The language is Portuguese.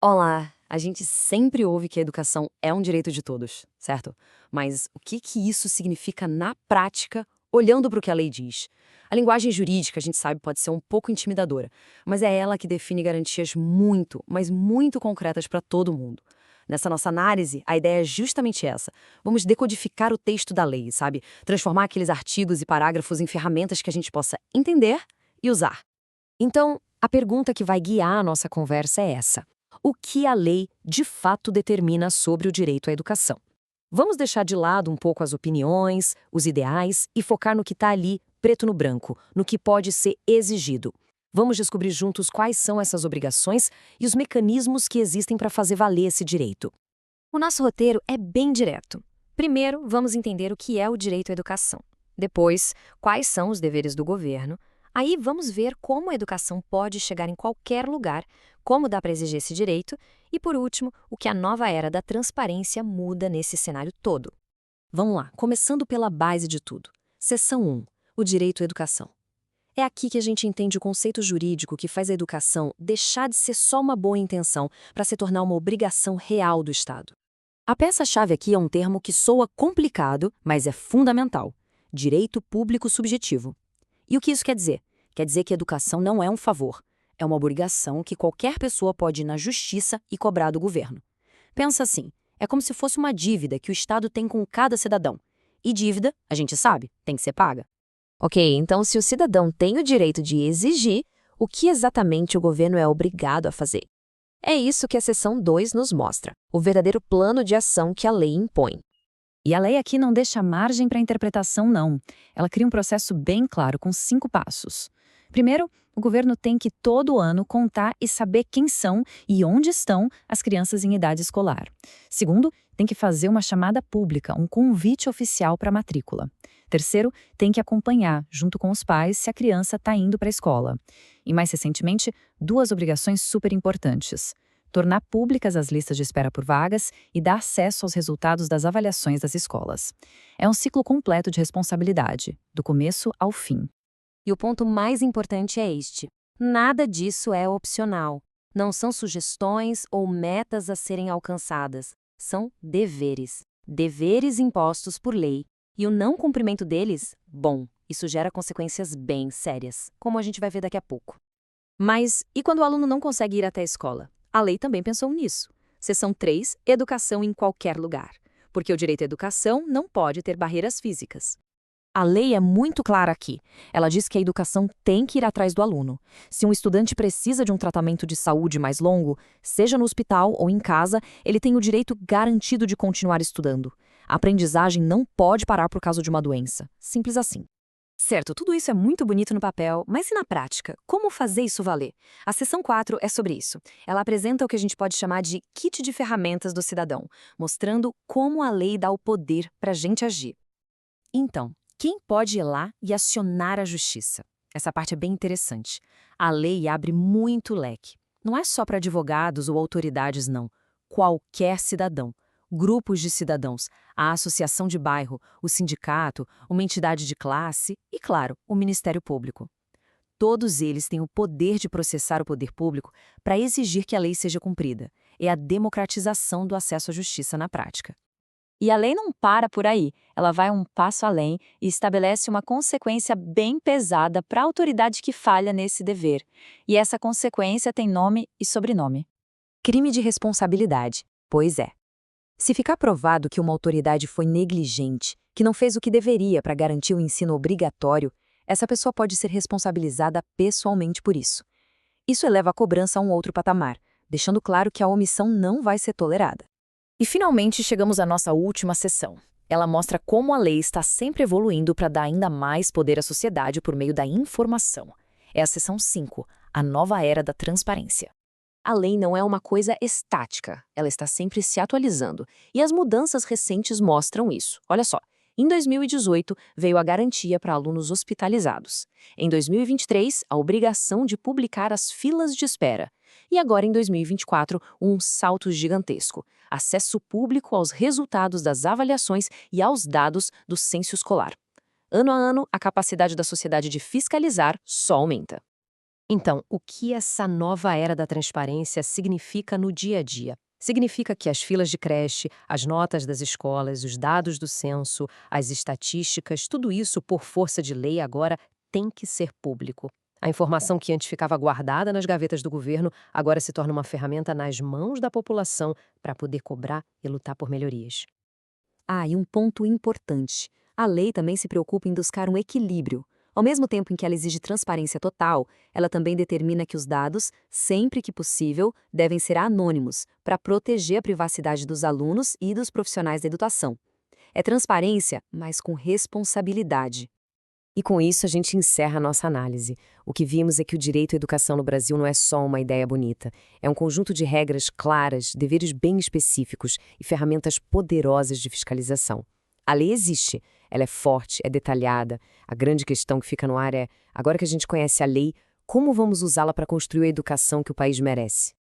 Olá! A gente sempre ouve que a educação é um direito de todos, certo? Mas o que isso significa na prática, olhando para o que a lei diz? A linguagem jurídica, a gente sabe, pode ser um pouco intimidadora, mas é ela que define garantias muito, mas muito concretas para todo mundo. Nessa nossa análise, a ideia é justamente essa. Vamos decodificar o texto da lei, sabe? Transformar aqueles artigos e parágrafos em ferramentas que a gente possa entender e usar. Então, a pergunta que vai guiar a nossa conversa é essa: o que a lei de fato determina sobre o direito à educação? Vamos deixar de lado um pouco as opiniões, os ideais e focar no que está ali, preto no branco, no que pode ser exigido. Vamos descobrir juntos quais são essas obrigações e os mecanismos que existem para fazer valer esse direito. O nosso roteiro é bem direto. Primeiro, vamos entender o que é o direito à educação. Depois, quais são os deveres do governo. Aí vamos ver como a educação pode chegar em qualquer lugar, como dá para exigir esse direito e, por último, o que a nova era da transparência muda nesse cenário todo. Vamos lá, começando pela base de tudo. Seção 1. O direito à educação. É aqui que a gente entende o conceito jurídico que faz a educação deixar de ser só uma boa intenção para se tornar uma obrigação real do Estado. A peça-chave aqui é um termo que soa complicado, mas é fundamental: direito público subjetivo. E o que isso quer dizer? Quer dizer que a educação não é um favor, é uma obrigação que qualquer pessoa pode ir na justiça e cobrar do governo. Pensa assim, é como se fosse uma dívida que o Estado tem com cada cidadão. E dívida, a gente sabe, tem que ser paga. Ok, então se o cidadão tem o direito de exigir, o que exatamente o governo é obrigado a fazer? É isso que a seção 2 nos mostra, o verdadeiro plano de ação que a lei impõe. E a lei aqui não deixa margem para interpretação, não. Ela cria um processo bem claro, com 5 passos. Primeiro, o governo tem que, todo ano, contar e saber quem são e onde estão as crianças em idade escolar. Segundo, tem que fazer uma chamada pública, um convite oficial para a matrícula. Terceiro, tem que acompanhar, junto com os pais, se a criança está indo para a escola. E, mais recentemente, 2 obrigações super importantes: tornar públicas as listas de espera por vagas e dar acesso aos resultados das avaliações das escolas. É um ciclo completo de responsabilidade, do começo ao fim. E o ponto mais importante é este: nada disso é opcional. Não são sugestões ou metas a serem alcançadas. São deveres. Deveres impostos por lei. E o não cumprimento deles, bom, isso gera consequências bem sérias, como a gente vai ver daqui a pouco. Mas e quando o aluno não consegue ir até a escola? A lei também pensou nisso. Seção 3, educação em qualquer lugar. Porque o direito à educação não pode ter barreiras físicas. A lei é muito clara aqui. Ela diz que a educação tem que ir atrás do aluno. Se um estudante precisa de um tratamento de saúde mais longo, seja no hospital ou em casa, ele tem o direito garantido de continuar estudando. A aprendizagem não pode parar por causa de uma doença. Simples assim. Certo, tudo isso é muito bonito no papel, mas e na prática? Como fazer isso valer? A seção 4 é sobre isso. Ela apresenta o que a gente pode chamar de kit de ferramentas do cidadão, mostrando como a lei dá o poder para a gente agir. Então, quem pode ir lá e acionar a justiça? Essa parte é bem interessante. A lei abre muito leque. Não é só para advogados ou autoridades, não. Qualquer cidadão. Grupos de cidadãos, a associação de bairro, o sindicato, uma entidade de classe e, claro, o Ministério Público. Todos eles têm o poder de processar o poder público para exigir que a lei seja cumprida. É a democratização do acesso à justiça na prática. E a lei não para por aí, ela vai um passo além e estabelece uma consequência bem pesada para a autoridade que falha nesse dever. E essa consequência tem nome e sobrenome. Crime de responsabilidade. Pois é. Se ficar provado que uma autoridade foi negligente, que não fez o que deveria para garantir o ensino obrigatório, essa pessoa pode ser responsabilizada pessoalmente por isso. Isso eleva a cobrança a um outro patamar, deixando claro que a omissão não vai ser tolerada. E finalmente chegamos à nossa última seção. Ela mostra como a lei está sempre evoluindo para dar ainda mais poder à sociedade por meio da informação. É a seção 5, a nova era da transparência. A lei não é uma coisa estática, ela está sempre se atualizando, e as mudanças recentes mostram isso. Olha só, em 2018 veio a garantia para alunos hospitalizados. Em 2023, a obrigação de publicar as filas de espera. E agora, em 2024, um salto gigantesco: acesso público aos resultados das avaliações e aos dados do censo escolar. Ano a ano, a capacidade da sociedade de fiscalizar só aumenta. Então, o que essa nova era da transparência significa no dia a dia? Significa que as filas de creche, as notas das escolas, os dados do censo, as estatísticas, tudo isso, por força de lei, agora tem que ser público. A informação que antes ficava guardada nas gavetas do governo agora se torna uma ferramenta nas mãos da população para poder cobrar e lutar por melhorias. Ah, e um ponto importante. A lei também se preocupa em buscar um equilíbrio. Ao mesmo tempo em que ela exige transparência total, ela também determina que os dados, sempre que possível, devem ser anônimos, para proteger a privacidade dos alunos e dos profissionais da educação. É transparência, mas com responsabilidade. E com isso a gente encerra a nossa análise. O que vimos é que o direito à educação no Brasil não é só uma ideia bonita. É um conjunto de regras claras, deveres bem específicos e ferramentas poderosas de fiscalização. A lei existe, ela é forte, é detalhada. A grande questão que fica no ar é, agora que a gente conhece a lei, como vamos usá-la para construir a educação que o país merece?